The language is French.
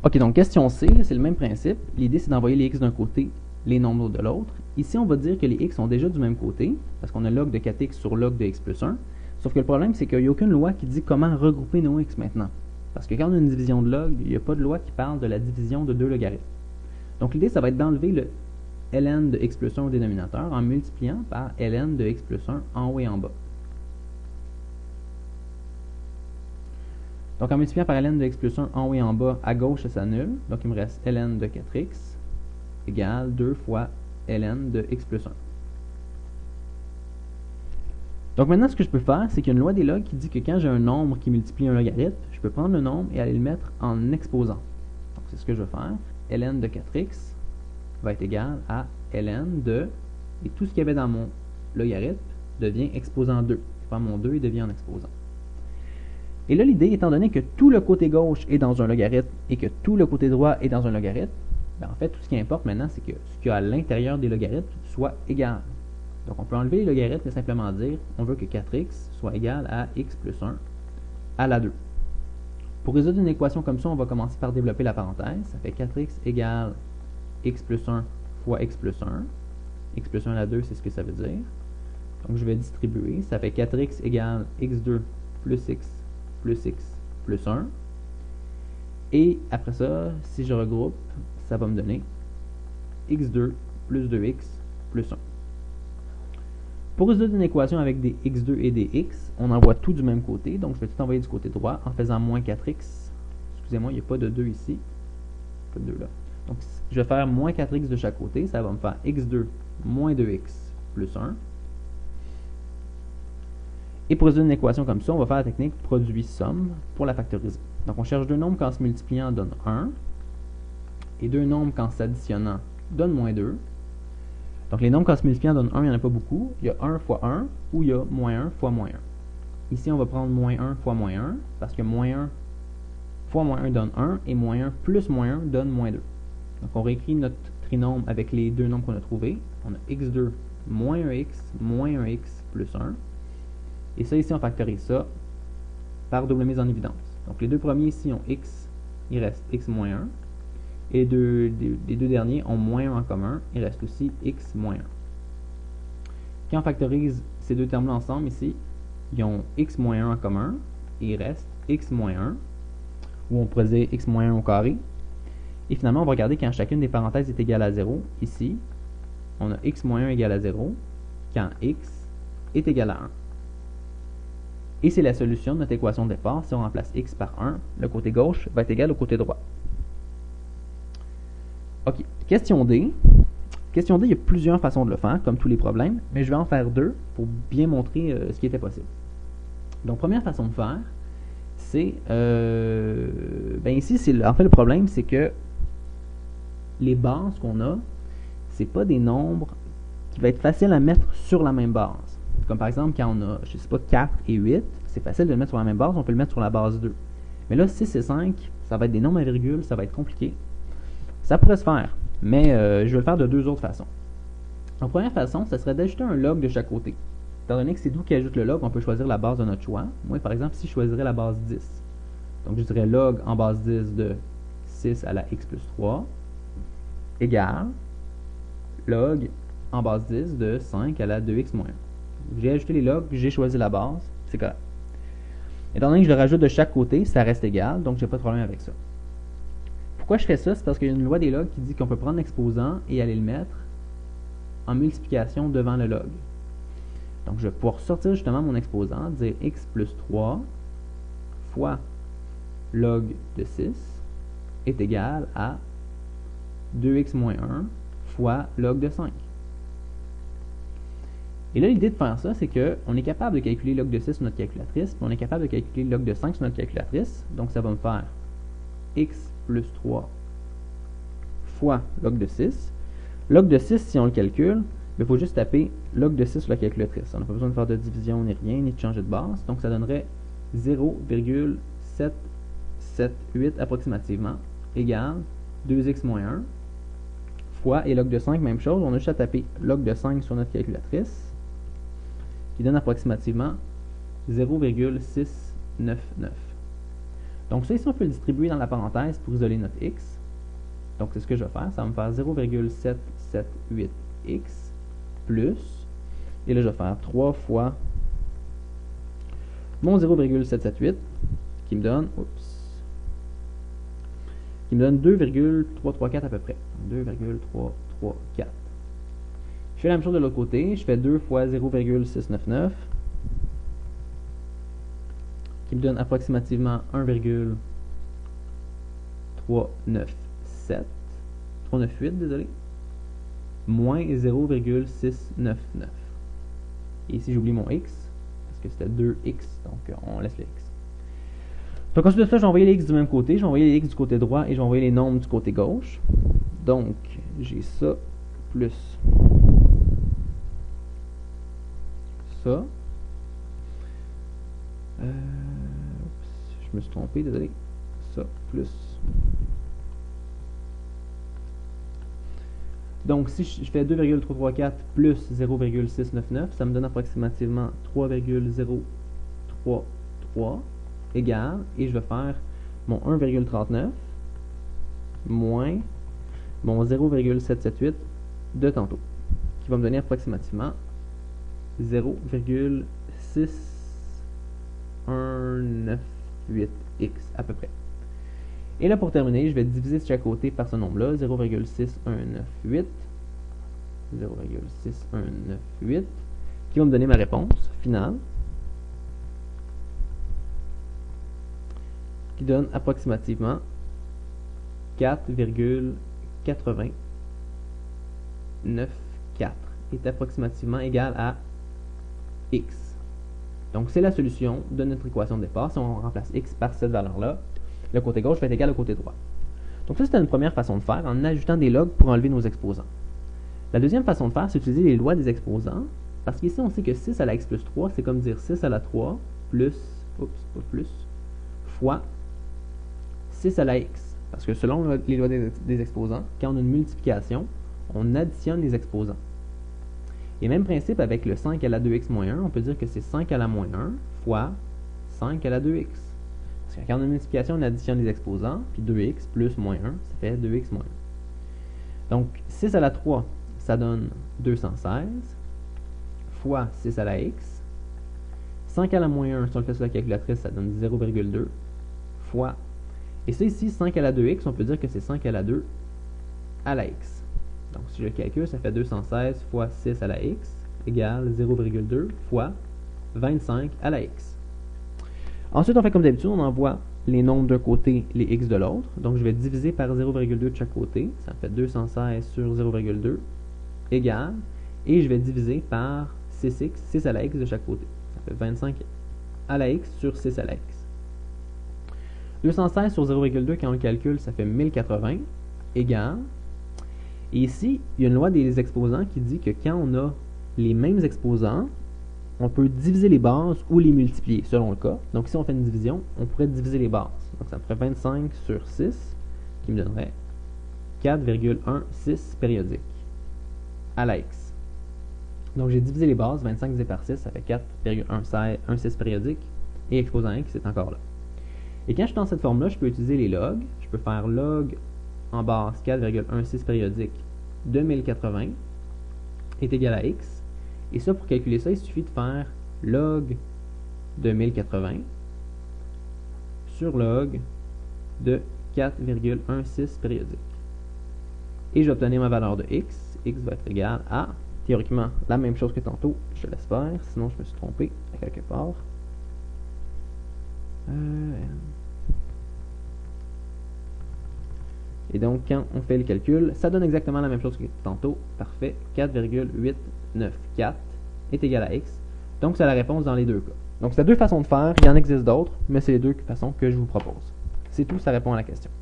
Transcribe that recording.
Ok, donc question C, c'est le même principe. L'idée, c'est d'envoyer les x d'un côté, les nombres de l'autre. Ici, on va dire que les x sont déjà du même côté, parce qu'on a log de 4x sur log de x plus 1. Sauf que le problème, c'est qu'il n'y a aucune loi qui dit comment regrouper nos x maintenant. Parce que quand on a une division de log, il n'y a pas de loi qui parle de la division de deux logarithmes. Donc l'idée, ça va être d'enlever le ln de x plus 1 au dénominateur en multipliant par ln de x plus 1 en haut et en bas. Donc en multipliant par ln de x plus 1 en haut et en bas, à gauche ça s'annule. Donc il me reste ln de 4x égale 2 fois ln de x plus 1. Donc maintenant ce que je peux faire, c'est qu'il y a une loi des logs qui dit que quand j'ai un nombre qui multiplie un logarithme, je peux prendre le nombre et aller le mettre en exposant. Donc c'est ce que je vais faire. Ln de 4x va être égal à ln de, et tout ce qu'il y avait dans mon logarithme devient exposant 2. Je prends mon 2 et devient en exposant. Et là, l'idée, étant donné que tout le côté gauche est dans un logarithme et que tout le côté droit est dans un logarithme, ben en fait, tout ce qui importe maintenant, c'est que ce qu'il y a à l'intérieur des logarithmes soit égal. Donc, on peut enlever les logarithmes et simplement dire, on veut que 4x soit égal à x plus 1 à la 2. Pour résoudre une équation comme ça, on va commencer par développer la parenthèse. Ça fait 4x égale x plus 1 fois x plus 1. X plus 1 à la 2, c'est ce que ça veut dire. Donc, je vais distribuer. Ça fait 4x égale x2 plus x plus x plus 1. Et après ça, si je regroupe, ça va me donner x2 plus 2x plus 1. Pour résoudre une équation avec des x2 et des x, on envoie tout du même côté. Donc, je vais tout envoyer du côté droit en faisant moins 4x. Excusez-moi, il n'y a pas de 2 ici. Pas de 2 là. Donc, je vais faire moins 4x de chaque côté. Ça va me faire x2 moins 2x plus 1. Et pour résoudre une équation comme ça, on va faire la technique produit-somme pour la factoriser. Donc, on cherche deux nombres qu'en se multipliant donne 1, et deux nombres qu'en s'additionnant donne moins 2. Donc, les nombres qu'en se multipliant donne 1, il n'y en a pas beaucoup. Il y a 1 fois 1, ou il y a moins 1 fois moins 1. Ici, on va prendre moins 1 fois moins 1, parce que moins 1 fois moins 1 donne 1, et moins 1 plus moins 1 donne moins 2. Donc, on réécrit notre trinôme avec les deux nombres qu'on a trouvés. On a x2 moins 1x moins 1x plus 1. Et ça, ici, on factorise ça par double mise en évidence. Donc, les deux premiers ici ont x, il reste x moins 1. Et les deux derniers ont moins 1 en commun, il reste aussi x moins 1. Quand on factorise ces deux termes-là ensemble, ici, ils ont x moins 1 en commun, et il reste x moins 1, ou on pourrait dire x moins 1 au carré. Et finalement, on va regarder quand chacune des parenthèses est égale à 0. Ici, on a x moins 1 égale à 0, quand x est égal à 1. Et c'est la solution de notre équation de départ. Si on remplace x par 1, le côté gauche va être égal au côté droit. Ok, question D. Question D, il y a plusieurs façons de le faire, comme tous les problèmes, mais je vais en faire deux pour bien montrer ce qui était possible. Donc, première façon de faire, c'est... ici, en fait, le problème, c'est que les bases qu'on a, c'est pas des nombres qui va être facile à mettre sur la même base. Comme par exemple, quand on a, je sais pas, 4 et 8, c'est facile de le mettre sur la même base, on peut le mettre sur la base 2. Mais là, 6 et 5, ça va être des nombres à virgule, ça va être compliqué. Ça pourrait se faire, mais je vais le faire de deux autres façons. La première façon, ça serait d'ajouter un log de chaque côté. Étant donné que c'est nous qui ajoute le log, on peut choisir la base de notre choix. Moi, par exemple, ici, je choisirais la base 10. Donc, je dirais log en base 10 de 6 à la x plus 3 égale log en base 10 de 5 à la 2x moins 1. J'ai ajouté les logs, j'ai choisi la base, c'est correct. Étant donné que je le rajoute de chaque côté, ça reste égal, donc j'ai pas de problème avec ça. Pourquoi je fais ça? C'est parce qu'il y a une loi des logs qui dit qu'on peut prendre l'exposant et aller le mettre en multiplication devant le log. Donc je vais pouvoir sortir justement mon exposant, dire x plus 3 fois log de 6 est égal à 2x moins 1 fois log de 5. Et là, l'idée de faire ça, c'est qu'on est capable de calculer log de 6 sur notre calculatrice, puis on est capable de calculer log de 5 sur notre calculatrice. Donc, ça va me faire x plus 3 fois log de 6. Log de 6, si on le calcule, il faut juste taper log de 6 sur la calculatrice. On n'a pas besoin de faire de division ni rien, ni de changer de base. Donc, ça donnerait 0,778 approximativement égale 2x moins 1 fois, et log de 5, même chose. On a juste à taper log de 5 sur notre calculatrice, qui donne approximativement 0,699. Donc ça ici, on peut le distribuer dans la parenthèse pour isoler notre x. Donc c'est ce que je vais faire. Ça va me faire 0,778x plus, et là je vais faire 3 fois mon 0,778 qui me donne, qui me donne 2,334 à peu près. 2,334. Je fais la même chose de l'autre côté. Je fais 2 fois 0,699 qui me donne approximativement 398, désolé, moins 0,699. Et ici, j'oublie mon x, parce que c'était 2x, donc on laisse le x. Donc ensuite de ça, je vais envoyer les x du même côté, je vais envoyer les x du côté droit et je vais envoyer les nombres du côté gauche. Donc, j'ai ça plus ça. Je me suis trompé, désolé. Ça plus. Donc, si je fais 2,334 plus 0,699, ça me donne approximativement 3,033 égale, et je vais faire mon 1,39 moins mon 0,778 de tantôt, qui va me donner approximativement 0,6198x à peu près. Et là, pour terminer, je vais diviser de chaque côté par ce nombre-là, 0,6198, 0,6198, qui va me donner ma réponse finale, qui donne approximativement 4,8094, est approximativement égal à x. Donc, c'est la solution de notre équation de départ. Si on remplace x par cette valeur-là, le côté gauche va être égal au côté droit. Donc, ça, c'était une première façon de faire en ajoutant des logs pour enlever nos exposants. La deuxième façon de faire, c'est d'utiliser les lois des exposants, parce qu'ici, on sait que 6 à la x plus 3, c'est comme dire 6 à la 3 plus, fois 6 à la x. Parce que selon les lois des exposants, quand on a une multiplication, on additionne les exposants. Et même principe avec le 5 à la 2x moins 1, on peut dire que c'est 5 à la moins 1 fois 5 à la 2x. Parce que quand on a une multiplication, on additionne les exposants, puis 2x plus moins 1, ça fait 2x moins 1. Donc, 6 à la 3, ça donne 216, fois 6 à la x. 5 à la moins 1, si on le fait sur la calculatrice, ça donne 0,2, fois. Et ça ici, 5 à la 2x, on peut dire que c'est 5 à la 2 à la x. Donc, si je le calcule, ça fait 216 fois 6 à la x égale 0,2 fois 25 à la x. Ensuite, on fait comme d'habitude, on envoie les nombres d'un côté, les x de l'autre. Donc, je vais diviser par 0,2 de chaque côté. Ça fait 216 sur 0,2 égale. Et je vais diviser par 6x, 6 à la x de chaque côté. Ça fait 25 à la x sur 6 à la x. 216 sur 0,2, quand on le calcule, ça fait 1080 égale. Et ici, il y a une loi des exposants qui dit que quand on a les mêmes exposants, on peut diviser les bases ou les multiplier, selon le cas. Donc, si on fait une division, on pourrait diviser les bases. Donc, ça me ferait 25 sur 6, qui me donnerait 4,16 périodiques à la x. Donc, j'ai divisé les bases, 25 divisé par 6, ça fait 4,16 périodiques, et exposant x, c'est encore là. Et quand je suis dans cette forme-là, je peux utiliser les logs. Je peux faire log en base 4,16 périodique de 1080 est égal à x. Et ça, pour calculer ça, il suffit de faire log de 1080 sur log de 4,16 périodique. Et je vais obtenir ma valeur de x. X va être égal à, théoriquement, la même chose que tantôt, je l'espère, sinon je me suis trompé à quelque part. Et donc, quand on fait le calcul, ça donne exactement la même chose que tantôt. Parfait. 4,894 est égal à x. Donc, c'est la réponse dans les deux cas. Donc, c'est deux façons de faire. Il y en existe d'autres, mais c'est les deux façons que je vous propose. C'est tout, ça répond à la question.